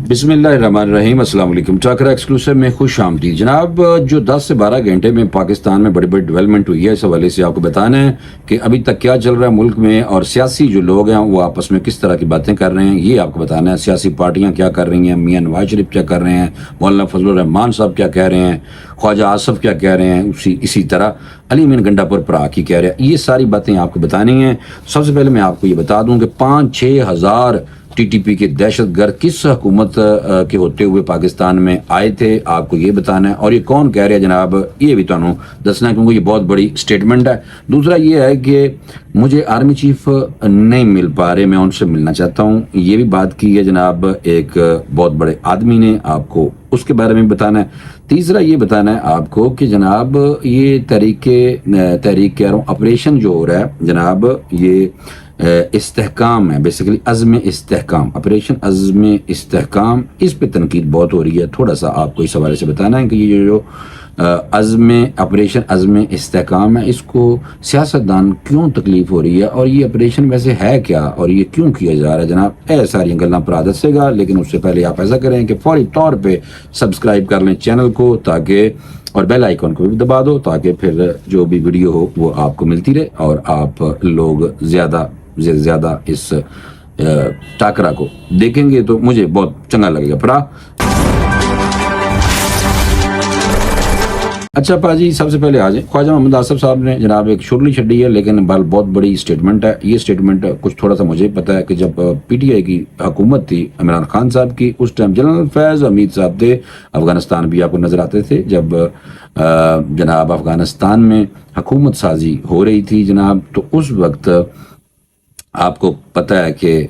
بسم اللہ الرحمن الرحیم۔ السلام علیکم۔ ٹاکرا ایکسکلوسیو میں خوش آمدید جناب۔ جو 10 سے 12 گھنٹے میں پاکستان میں بڑی بڑی ڈیولپمنٹ ہوئی ہے، اس حوالے سے آپ کو بتانا ہے کہ ابھی تک کیا چل رہا ہے ملک میں، اور سیاسی جو لوگ ہیں وہ آپس میں کس طرح کی باتیں کر رہے ہیں، یہ آپ کو بتانا ہے۔ سیاسی پارٹیاں کیا کر رہی ہیں، میاں نواز شریف کیا کر رہے ہیں، مولانا فضل الرحمان صاحب کیا کہہ رہے ہیں، خواجہ آصف کیا کہہ رہے ہیں، اسی طرح علی مین گنڈا پر پرا کی کہہ رہے ہیں۔ یہ ساری باتیں آپ کو بتانی ہیں۔ سب سے پہلے میں آپ کو یہ بتا دوں کہ 5-6 ہزار ٹی ٹی پی کے دہشت گرد کس حکومت کے ہوتے ہوئے پاکستان میں آئے تھے، آپ کو یہ بتانا ہے۔ اور یہ کون کہہ رہے ہیں جناب، یہ بھی تمہیں دسنا ہے، کیونکہ یہ بہت بڑی سٹیٹمنٹ ہے۔ دوسرا یہ ہے کہ مجھے آرمی چیف نہیں مل پا رہے، میں ان سے ملنا چاہتا ہوں، یہ بھی بات کی ہے جناب ایک بہت بڑے آدمی نے، آپ کو اس کے بارے میں بتانا ہے۔ تیسرا یہ بتانا ہے آپ کو کہ جناب یہ تحریک کہہ رہا ہوں، آپریشن جو ہو رہا ہے جناب، یہ استحکام ہے، بیسیکلی عزم استحکام، آپریشن عزم استحکام، اس پہ تنقید بہت ہو رہی ہے۔ تھوڑا سا آپ کو اس حوالے سے بتانا ہے کہ یہ جو آپریشن عزم استحکام ہے، اس کو سیاستدان کیوں تکلیف ہو رہی ہے، اور یہ آپریشن ویسے ہے کیا، اور یہ کیوں کیا جا رہا ہے جناب، ساری گلاں پر دسے گا۔ لیکن اس سے پہلے آپ ایسا کریں کہ فوری طور پہ سبسکرائب کر لیں چینل کو، تاکہ اور بیل آئیکن کو بھی دبا دو، تاکہ پھر جو بھی ویڈیو ہو وہ آپ کو ملتی رہے، اور آپ لوگ زیادہ سے زیادہ اس ٹاکرا کو دیکھیں گے تو مجھے بہت چنگا لگے گا۔ پرا اچھا پا جی، سب سے پہلے آ جائیں، خواجہ محمد آصف صاحب نے جناب ایک شرلی چھڈی ہے، لیکن بہت بڑی سٹیٹمنٹ ہے۔ یہ سٹیٹمنٹ کچھ تھوڑا سا مجھے پتا ہے کہ جب پی ٹی آئی کی حکومت تھی عمران خان صاحب کی، اس ٹائم جنرل فیض حمید صاحب تھے، افغانستان بھی آپ کو نظر آتے تھے، جب جناب افغانستان میں حکومت سازی ہو رہی تھی جناب، تو اس وقت آپ کو پتہ ہے کہ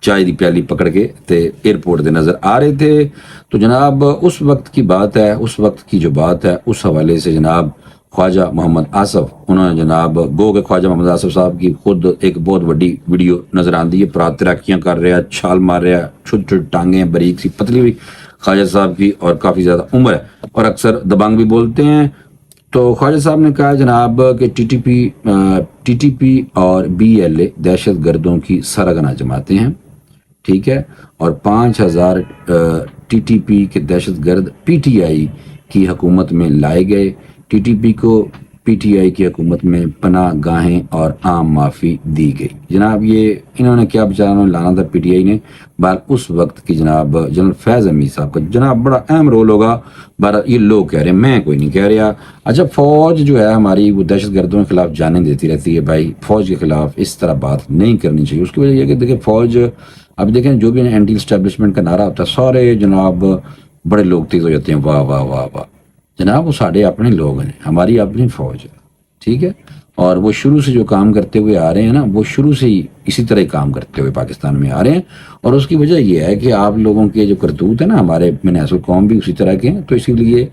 چائے دی پیالی پکڑ کے تے ایئرپورٹ دے نظر آ رہے تھے۔ تو جناب اس وقت کی بات ہے، اس وقت کی جو بات ہے، اس حوالے سے جناب خواجہ محمد آصف، انہوں نے جناب گو کہ خواجہ محمد آصف صاحب کی خود ایک بہت بڑی ویڈیو نظر آندی ہے، پرات ترقیاں کر رہا ہے، چھال مار رہا ہے، چھوٹی چھوٹی ٹانگیں، باریک سی پتلی ہوئی خواجہ صاحب کی، اور کافی زیادہ عمر ہے، اور اکثر دبانگ بھی بولتے ہیں۔ تو خواجہ صاحب نے کہا جناب کہ ٹی ٹی پی اور بی ایل اے دہشت گردوں کی سرغنہ جماعتیں ہیں، ٹھیک ہے، اور 5,000 ٹی ٹی پی کے دہشت گرد پی ٹی آئی کی حکومت میں لائے گئے۔ ٹی ٹی پی کو پی ٹی آئی کی حکومت میں پناہ گاہیں اور عام معافی دی گئی۔ جناب یہ انہوں نے کیا بچارا لانا تھا پی ٹی آئی نے، بار اس وقت کی جناب جنرل فیض حمید صاحب کا جناب بڑا اہم رول ہوگا، بار یہ لوگ کہہ رہے ہیں، میں کوئی نہیں کہہ رہا۔ اچھا فوج جو ہے ہماری، وہ دہشت گردوں کے خلاف جانیں دیتی رہتی ہے، بھائی فوج کے خلاف اس طرح بات نہیں کرنی چاہیے۔ اس کی وجہ یہ کہ دیکھیں فوج، اب دیکھیں جو بھی اینٹی اسٹیبلشمنٹ کا نعرہ ہوتا ہے، سارے جناب بڑے لوگ تیز ہو جاتے ہیں، واہ واہ واہ واہ، جناب وہ ساڑھے اپنے لوگ ہیں، ہماری اپنی فوج ہے، ٹھیک ہے، اور وہ شروع سے جو کام کرتے ہوئے آ رہے ہیں نا، وہ شروع سے ہی اسی طرح کام کرتے ہوئے پاکستان میں آ رہے ہیں۔ اور اس کی وجہ یہ ہے کہ آپ لوگوں کے جو کرتوت ہے نا، ہمارے منحصر قوم بھی اسی طرح کے ہیں، تو اسی لیے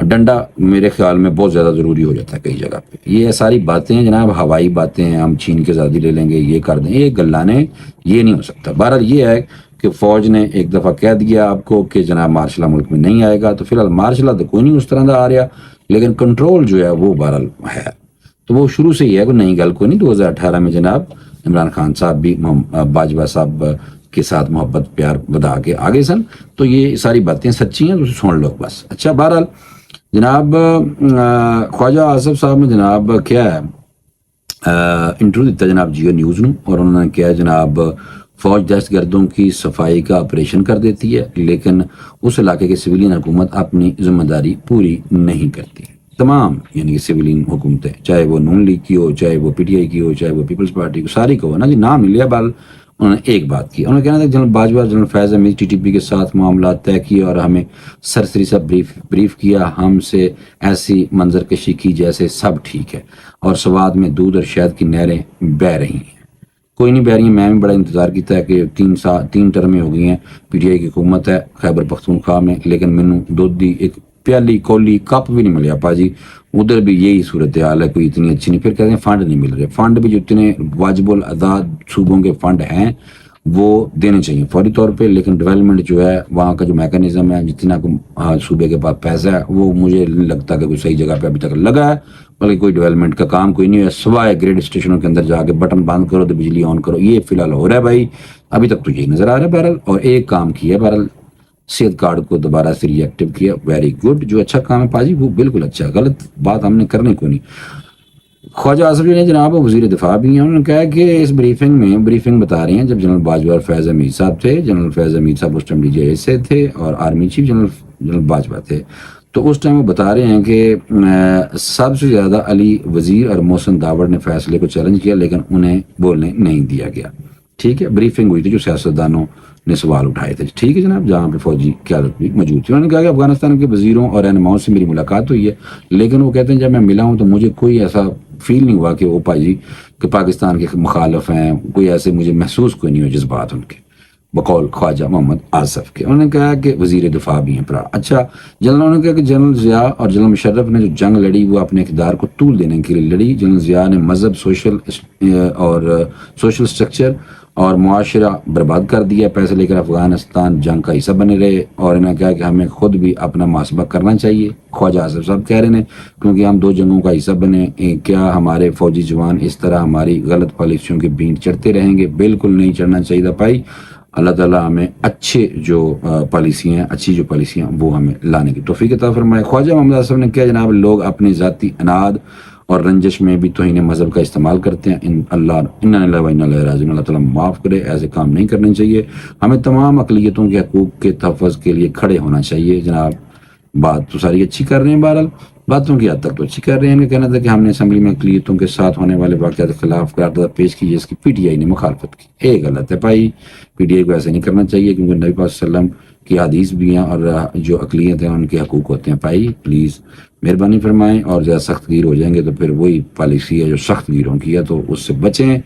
ڈنڈا میرے خیال میں بہت زیادہ ضروری ہو جاتا ہے کئی جگہ پہ۔ یہ ساری باتیں ہیں جناب، ہوائی باتیں ہیں، ہم چین کے آزادی لے لیں گے، یہ کر دیں، یہ گلانے، یہ نہیں ہو سکتا۔ بہرحال یہ ہے کہ فوج نے ایک دفعہ کہہ دیا آپ کو کہ جناب مارشل لا ملک میں نہیں آئے گا، تو فی الحال مارشل لا تو کوئی نہیں اس طرح کا آ رہا، لیکن کنٹرول جو ہے وہ بہرحال ہے۔ تو وہ شروع سے ہی ہے، کوئی نئی گل کوئی نہیں۔ 2018 میں جناب عمران خان صاحب بھی باجوہ صاحب کے ساتھ محبت پیار بدا کے آگے سن، تو یہ ساری باتیں سچی ہیں، تو سن لو بس۔ اچھا بہرحال جناب خواجہ آصف صاحب نے جناب کیا ہے انٹرویو دیتا جناب جیو نیوز نو، اور انہوں نے کیا جناب فوج دہشت گردوں کی صفائی کا آپریشن کر دیتی ہے، لیکن اس علاقے کے سویلین حکومت اپنی ذمہ داری پوری نہیں کرتی۔ تمام یعنی کہ سویلین حکومتیں، چاہے وہ نون لیگ کی ہو، چاہے وہ پی ٹی آئی کی ہو، چاہے وہ پیپلز پارٹی کی، ساری کو نا جی نام لیا، بال انہوں نے ایک بات کی، انہوں نے کہنا تھا جنرل باجوہ جنرل فیض حمید ٹی ٹی پی کے ساتھ معاملات طے کیے، اور ہمیں سرسری سا بریف کیا، ہم سے ایسی منظر کشی کی جیسے سب ٹھیک ہے، اور سوات میں دودھ اور شہد کی نہریں بہہ رہی ہیں۔ کوئی نہیں بہہ رہی ہیں، میں بھی بڑا انتظار کیتا ہے کہ 3 ٹرمیں ہو گئی ہیں پی ٹی آئی کی حکومت ہے خیبر پختونخوا میں، لیکن مینوں دودھ دی ایک پیالی کولی کپ بھی نہیں ملیا پا جی۔ ادھر بھی یہی صورتحال ہے، کوئی اتنی اچھی نہیں۔ پھر کہتے ہیں فنڈ نہیں مل رہے، فنڈ بھی جو اتنے واجب الادا صوبوں کے فنڈ ہیں وہ دینے چاہیے فوری طور پہ، لیکن ڈیولپمنٹ جو ہے وہاں کا جو میکانزم ہے، جتنا صوبے کے پاس پیسہ ہے، وہ مجھے نہیں لگتا کہ کوئی صحیح جگہ پہ ابھی تک لگا ہے، بلکہ کوئی ڈیولپمنٹ کا کام کوئی نہیں ہے سوائے گریڈ اسٹیشنوں کے اندر جا کے بٹن بند کرو تو بجلی آن کرو، یہ فی الحال ہو رہا ہے بھائی، ابھی تک تو یہی نظر آ رہا ہے بہرحال۔ اور ایک کام کیا ہے بہرحال، صحت کارڈ کو دوبارہ سے ری ایکٹیو کیا، ویری گڈ، جو اچھا کام ہے پاجی وہ بالکل اچھا ہے، غلط بات ہم نے کرنے کو نہیں۔ خواجہ آصف جی نے جناب وزیر دفاع بھی ہیں، انہوں نے کہا کہ اس بریفنگ بتا رہی ہیں جب جنرل باجوہ اور فیض حمید صاحب تھے، جنرل فیض حمید صاحب اس ٹائم ڈی جی اے سے تھے اور آرمی چیف جنرل باجوہ تھے، تو اس ٹائم وہ بتا رہے ہیں کہ سب سے زیادہ علی وزیر اور محسن داوڑ نے فیصلے کو چیلنج کیا لیکن انہیں بولنے نہیں دیا گیا۔ ٹھیک ہے، بریفنگ ہوئی تھی جو سیاستدانوں نے سوال اٹھائے تھے، ٹھیک ہے جناب، جہاں پہ فوجی قیادت بھی موجود تھی۔ انہوں نے کہا کہ افغانستان کے وزیروں اور رہنماؤں سے میری ملاقات ہوئی ہے، لیکن وہ کہتے ہیں جب میں ملا ہوں تو مجھے کوئی ایسا فیل نہیں ہوا کہ وہ جی کہ پاکستان کے مخالف ہیں، کوئی ایسے مجھے محسوس کوئی نہیں ہو جذبات ان کے، بقول خواجہ محمد آصف کے۔ انہوں نے کہا کہ وزیر دفاع بھی ہیں پرا اچھا انہوں نے کہا کہ جنرل ضیاء اور جنرل مشرف نے جو جنگ لڑی وہ اپنے اقتدار کو طول دینے کے لیے لڑی۔ جنرل ضیاء نے مذہب، سوشل سٹرکچر اور معاشرہ برباد کر دیا، پیسے لے کر افغانستان جنگ کا حصہ بنے رہے، اور انہوں نے کہا کہ ہمیں خود بھی اپنا محاسبہ کرنا چاہیے۔ خواجہ آصف صاحب کہہ رہے ہیں کیونکہ ہم 2 جنگوں کا حصہ بنے، کیا ہمارے فوجی جوان اس طرح ہماری غلط پالیسیوں کے بینٹ چڑھتے رہیں گے؟ بالکل نہیں چڑھنا چاہیے تھا بھائی۔ اللہ تعالیٰ ہمیں اچھی جو پالیسیاں وہ ہمیں لانے کی توفیق عطا فرمائے۔ خواجہ محمد آصف نے کہا جناب لوگ اپنی ذاتی اناد اور رنجش میں بھی توہین مذہب کا استعمال کرتے ہیں، اللہ تعالیٰ معاف کرے، ایسے کام نہیں کرنے چاہیے، ہمیں تمام اقلیتوں کے حقوق کے تحفظ کے لیے کھڑے ہونا چاہیے۔ جناب بات تو ساری اچھی کر رہے ہیں، بہرحال باتوں کی حد تک تو اچھی کر رہے ہیں۔ ان کا کہنا تھا کہ ہم نے اسمبلی میں اقلیتوں کے ساتھ ہونے والے واقعات کے خلاف قرارداد پیش کی جس کی پی ٹی آئی نے مخالفت کی، یہ غلط ہے بھائی، پی ٹی آئی کو ایسے نہیں کرنا چاہیے، کیونکہ نبی پاک صلی اللہ علیہ وسلم کی حدیث بھی ہیں اور جو اقلیت ہیں ان کے حقوق ہوتے ہیں بھائی، پلیز مہربانی فرمائیں، اور زیادہ سخت گیر ہو جائیں گے تو پھر وہی پالیسی ہے جو سخت گیروں کی ہے، تو اس سے بچیں۔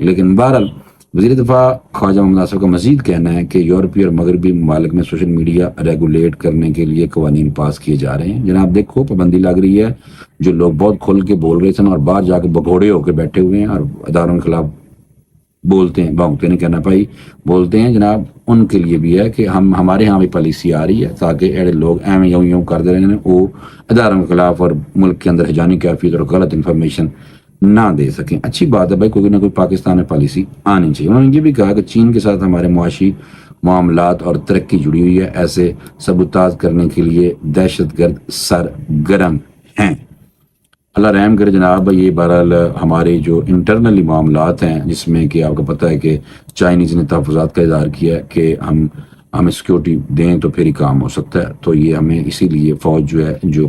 لیکن بہرحال وزیر دفاع خواجہ محمد آصف کا مزید کہنا ہے کہ یورپی اور مغربی ممالک میں سوشل میڈیا ریگولیٹ کرنے کے لیے قوانین پاس کیے جا رہے ہیں۔ جناب دیکھو پابندی لگ رہی ہے، جو لوگ بہت کھل کے بول رہے تھے اور باہر جا کے بگوڑے ہو کے بیٹھے ہوئے ہیں اور اداروں کے خلاف بولتے ہیں، بھونکتے نہیں کہنا بھائی، بولتے ہیں جناب، ان کے لیے بھی ہے کہ ہمارے ہاں بھی پالیسی آ رہی ہے تاکہ ایڑے لوگ ایویں یوں کر دے رہے ہیں، وہ اداروں کے خلاف اور ملک کے اندر ہجانی کیفیت اور غلط انفارمیشن نہ دے سکیں۔ اچھی بات ہے بھائی، کوئی نہ کوئی پاکستان میں پالیسی آنی چاہیے۔ انہوں نے یہ بھی کہا کہ چین کے ساتھ ہمارے معاشی معاملات اور ترقی جڑی ہوئی ہے، ایسے سبوتاژ کرنے کے لیے دہشت گرد سرگرم ہیں۔ اللہ رحم کرے جناب، یہ بہرحال ہمارے جو انٹرنلی معاملات ہیں، جس میں کہ آپ کو پتہ ہے کہ چائنیز نے تحفظات کا اظہار کیا ہے کہ ہمیں سیکیورٹی دیں تو پھر ہی کام ہو سکتا ہے، تو یہ ہمیں اسی لیے فوج جو ہے، جو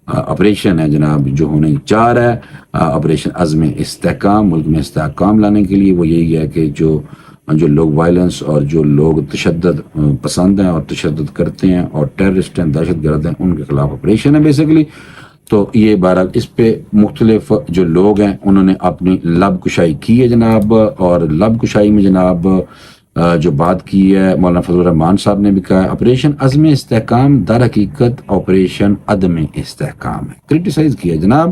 آپریشن ہے جناب جو ہونے جا رہا ہے، آپریشن عزم استحکام، ملک میں استحکام لانے کے لیے، وہ یہی ہے کہ جو لوگ وائلنس اور جو لوگ تشدد پسند ہیں اور تشدد کرتے ہیں اور ٹیررسٹ ہیں، دہشت گرد ہیں، ان کے خلاف آپریشن ہے بیسیکلی۔ تو یہ بہرحال اس پہ مختلف جو لوگ ہیں انہوں نے اپنی لب کشائی کی ہے جناب، اور لب کشائی میں جناب جو بات کی ہے مولانا فضل الرحمان صاحب نے بھی کہا ہے آپریشن عزم استحکام در حقیقت آپریشن عدم استحکام ہے، کرٹیسائز کیا جناب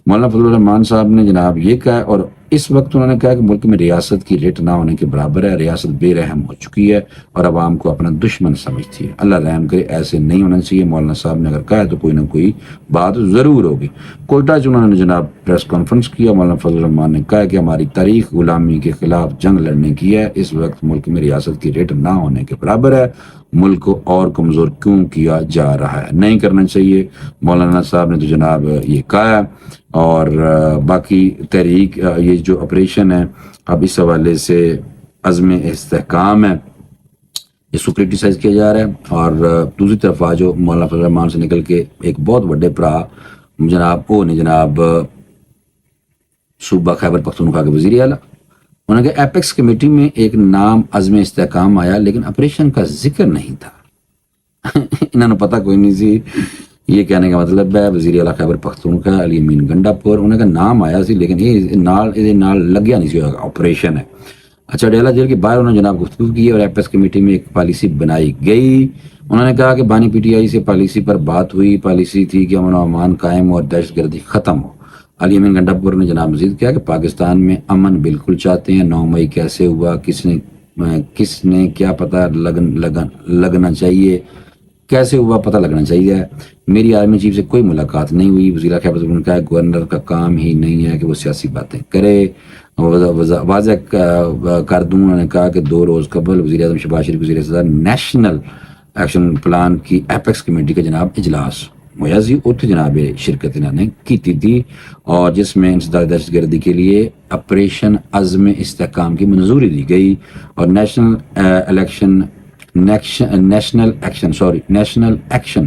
مولانا فضل الرحمان صاحب نے جناب یہ کہا ہے۔ اور اس وقت انہوں نے کہا کہ ملک میں ریاست کی ریٹ نہ ہونے کے برابر ہے، ریاست بے رحم ہو چکی ہے اور عوام کو اپنا دشمن سمجھتی ہے، اللہ رحم کرے، ایسے نہیں ہونا چاہیے۔ مولانا صاحب نے اگر کہا ہے تو کوئی نہ کوئی بات ضرور ہوگی۔ کوئٹہ سے انہوں نے جناب پریس کانفرنس کیا، مولانا فضل الرحمان نے کہا کہ ہماری تاریخ غلامی کے خلاف جنگ لڑنے کی ہے، اس وقت ملک میں ریاست کی ریٹ نہ ہونے کے برابر ہے، ملک کو اور کمزور کیوں کیا جا رہا ہے، نہیں کرنا چاہیے۔ مولانا صاحب نے تو جناب یہ کہا ہے، اور باقی تحریک یہ جو آپریشن ہے اب اس حوالے سے عزم استحکام ہے، اس کو کرٹیسائز کیا جا رہا ہے۔ اور دوسری طرف آج جو مولانا فضل الرحمان سے نکل کے ایک بہت بڑے پرا جناب صوبہ خیبر پختونخوا کے وزیر اعلیٰ، انہوں نے کہا ایپیکس کمیٹی میں ایک نام عزم استحکام آیا لیکن آپریشن کا ذکر نہیں تھا۔ انہوں نے پتہ کوئی نہیں سی، یہ کہنے کا مطلب ہے وزیر اعلیٰ خیبر پختونخوا علی امین گنڈا پور، انہوں نے کہا نام آیا سی لیکن یہ نال لگیا نہیں سی، آپریشن ہے۔ اچھا، ڈیلا جیل کے باہر انہوں نے جناب گفتگو کی اور ایپیکس کمیٹی میں ایک پالیسی بنائی گئی۔ انہوں نے کہا کہ بانی پی ٹی آئی سے پالیسی پر بات ہوئی، پالیسی تھی کہ امن و امان قائم ہو اور دہشت گردی ختم ہو۔ علی امین گنڈا پور نے جناب مزید کہا کہ پاکستان میں امن بالکل چاہتے ہیں، 9 مئی کیسے ہوا، کس نے کس نے کیا پتہ لگنا چاہیے، کیسے ہوا پتہ لگنا چاہیے. میری آرمی چیف سے کوئی ملاقات نہیں ہوئی. وزیر خیبر پختونخوا نے کہا گورنر کا کام ہی نہیں ہے کہ وہ سیاسی باتیں کرے. واضح کر دوں، انہوں نے کہا کہ 2 روز قبل وزیر اعظم شہباز شریف وزیر صدر نیشنل ایکشن پلان کی ایپیکس کمیٹی کا جناب اجلاس ہویا سی. اتنے جناب شرکت انہوں نے کی تھی، اور جس میں انسداد دہشت گردی کے لیے آپریشن عزم استحکام کی منظوری دی گئی، اور نیشنل ایکشن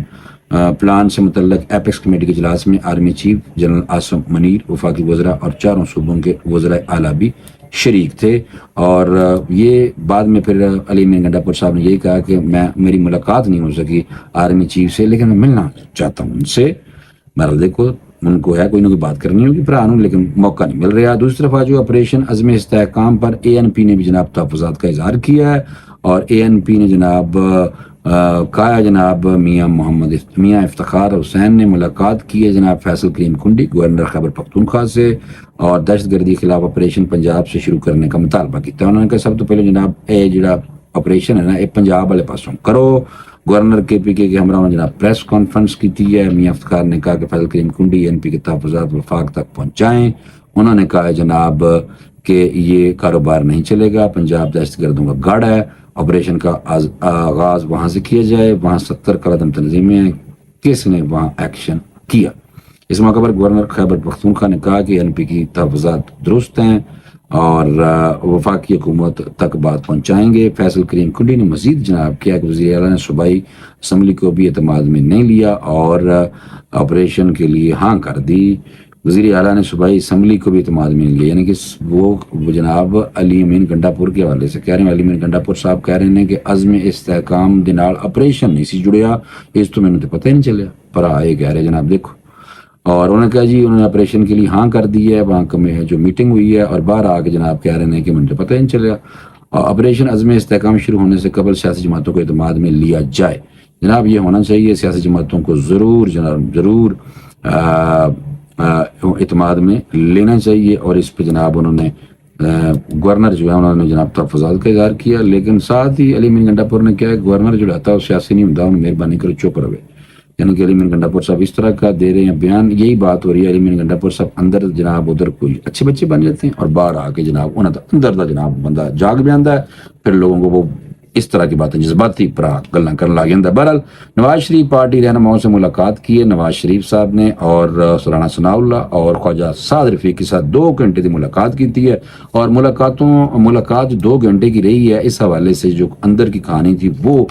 پلان سے متعلق ایپیکس کمیٹی کے اجلاس میں army chief general Asim Munir, وفاقی وزراء اور 4 صوبوں کے وزراء اعلیٰ بھی شریک تھے. اور یہ بعد میں پھر علی امین گنڈا پور صاحب نے یہی کہا کہ میری ملاقات نہیں ہو سکی آرمی چیف سے، لیکن میں ملنا چاہتا ہوں ان سے. بہرحال دیکھو ان کو ہے کوئی نہ کوئی بات کرنی ہوگی پرانوں، لیکن موقع نہیں مل رہا. دوسری طرف جو آپریشن عزم استحکام پر ANP نے بھی جناب تحفظات کا اظہار کیا ہے، اور ANP نے جناب کہا جناب میاں افتخار حسین نے ملاقات کی ہے جناب فیصل کریم کنڈی گورنر خیبر پختونخوا سے، اور دہشت گردی کے خلاف آپریشن پنجاب سے شروع کرنے کا مطالبہ کیا. انہوں نے کہا سب تو پہلے جناب اے جڑا آپریشن ہے نا یہ پنجاب والے پاسوں کرو. گورنر KPK کے ہمراہ نے جناب پریس کانفرنس کی تھی ہے. میاں افتخار نے کہا کہ فیصل کریم کنڈی ANP کے تحفظات وفاق تک پہنچائیں. انہوں نے کہا جناب کہ یہ کاروبار نہیں چلے گا، پنجاب دہشت گردوں کا گڑھ ہے، آپریشن کا آغاز وہاں سے کیا جائے، وہاں 70 قلعدم تنظیمیں ہیں، کس نے وہاں ایکشن کیا. اس موقع پر گورنر خیبر پختونخوا نے کہا کہ ANP کی تحفظات درست ہیں اور وفاقی حکومت تک بات پہنچائیں گے. فیصل کریم کنڈی نے مزید جناب کیا کہ وزیر اعلیٰ نے صوبائی اسمبلی کو بھی اعتماد میں نہیں لیا اور آپریشن کے لیے ہاں کر دی. وزیر اعلیٰ نے صوبائی اسمبلی کو بھی اعتماد میں نہیں لیا، یعنی کہ وہ جناب علی امین گنڈا پور کے حوالے سے کہہ رہے ہیں. علی امین گنڈا پور صاحب کہہ رہے ہیں کہ عزم استحکام دے نال آپریشن نہیں سی جڑیا، اس تو میں تو پتہ ہی نہیں چلیا. پر آئے کہہ رہے جناب دیکھو. اور انہوں نے کہا جی انہوں نے آپریشن کے لیے ہاں کر دی ہے، وہاں میں جو میٹنگ ہوئی ہے، اور باہر آ کے جناب کہہ رہے ہیں کہ مجھے پتہ ہی نہیں چلیا. آپریشن عزم استحکام شروع ہونے سے قبل سیاسی جماعتوں کو اعتماد میں لیا جائے. جناب یہ ہونا چاہیے، سیاسی جماعتوں کو ضرور اعتماد میں لینا چاہیے. اور اس پہ جناب انہوں نے گورنر جو ہے انہوں نے جناب تحفظات کا اظہار کیا، لیکن ساتھ ہی علی امین گنڈا پور نے کیا ہے گورنر جو رہتا ہے وہ سیاسی نہیں ہوتا، انہوں نے مہربانی کرو چپ رہے. یعنی کہ علی امین گنڈا پور صاحب اس طرح کا دے رہے ہیں بیان، یہی بات ہو رہی ہے. علی امین گنڈا پور صاحب اندر جناب ادھر کوئی اچھے بچے بن جاتے ہیں، اور باہر آ کے جناب انہوں نے اندر دا جناب بندہ جاگ بھی آتا ہے، پھر لوگوں کو وہ اس طرح کی باتیں جذباتی گلاں کرنے لگ جاتا ہے. بہرحال نواز شریف پارٹی رہنماؤں سے ملاقات کی ہے نواز شریف صاحب نے، اور رانا ثناء اللہ اور خواجہ سعد رفیق کے ساتھ 2 گھنٹے کی ملاقات کی تھی ہے. اور ملاقات 2 گھنٹے کی رہی ہے. اس حوالے سے جو اندر کی کہانی تھی وہ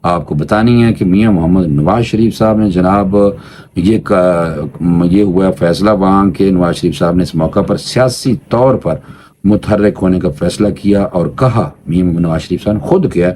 آپ کو بتانی ہے کہ میاں محمد نواز شریف صاحب نے جناب یہ ہوا فیصلہ وہاں کہ نواز شریف صاحب نے اس موقع پر سیاسی طور پر متحرک ہونے کا فیصلہ کیا، اور کہا میاں محمد نواز شریف صاحب نے خود کیا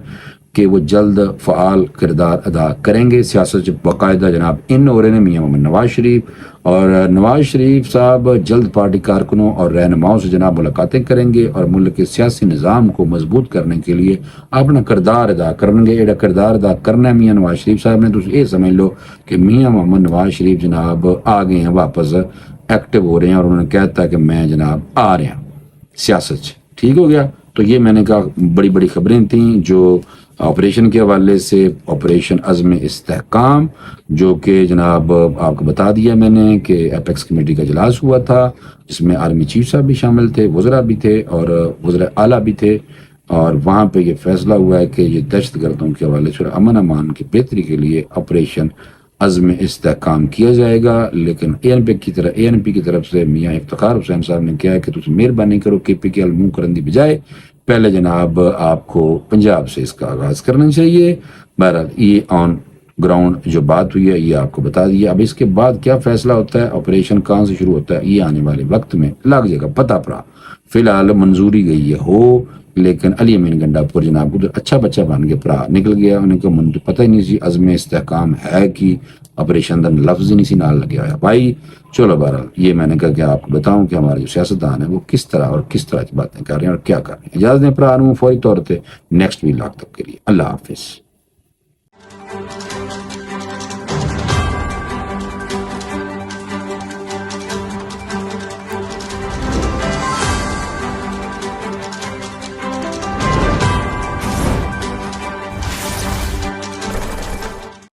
کہ وہ جلد فعال کردار ادا کریں گے. سیاست باقاعدہ جناب ان ہو رہے ہیں میاں محمد نواز شریف، اور نواز شریف صاحب جلد پارٹی کارکنوں اور رہنماؤں سے جناب ملاقاتیں کریں گے، اور ملک کے سیاسی نظام کو مضبوط کرنے کے لیے اپنا کردار ادا کریں گے. یہ کردار ادا کرنا ہے میاں نواز شریف صاحب نے، تو یہ سمجھ لو کہ میاں محمد نواز شریف جناب آ گئے ہیں، واپس ایکٹیو ہو رہے ہیں، اور انہوں نے کہتا ہے کہ میں جناب آ رہے ہیں سیاست سے. ٹھیک ہو گیا. تو یہ میں نے کہا بڑی خبریں تھیں جو آپریشن کے حوالے سے، آپریشن عزم استحکام جو کہ جناب آپ کو بتا دیا میں نے کہ ایپیکس کمیٹی کا اجلاس ہوا تھا، جس میں آرمی چیف صاحب بھی شامل تھے، وزراء بھی تھے اور وزراء اعلیٰ بھی تھے، اور وہاں پہ یہ فیصلہ ہوا ہے کہ یہ دہشت گردوں کے حوالے سے امن امان کی بہتری کے لیے آپریشن عزم استحکام کیا جائے گا. لیکن ANP کی طرف سے میاں افتخار حسین صاحب نے کیا ہے کہ تم مہربانی کرو KPK المو کرن دی بجائے پہلے جناب آپ کو پنجاب سے اس کا آغاز کرنا چاہیے. بہرحال یہ آن گراؤنڈ جو بات ہوئی ہے یہ آپ کو بتا دیا. اب اس کے بعد کیا فیصلہ ہوتا ہے، آپریشن کہاں سے شروع ہوتا ہے، یہ آنے والے وقت میں لگ جائے گا پتہ پڑا. فی الحال منظوری گئی ہے ہو، لیکن علی امین گنڈا پور جناب کو اچھا بچہ بن کے پرا نکل گیا. انہیں کو من پتہ ہی نہیں سی عزم استحکام ہے کہ آپریشن دن لفظ ہی نہیں سی نال لگیا ہوا بھائی. چلو بہرحال یہ میں نے کہا کہ آپ کو بتاؤں کہ ہمارے جو سیاستدان ہیں وہ کس طرح کی باتیں کر رہے ہیں اور کیا کر رہے ہیں. اجازت دیں پرا فوری طور پہ نیکسٹ ویلاگ تک کے لیے اللہ حافظ.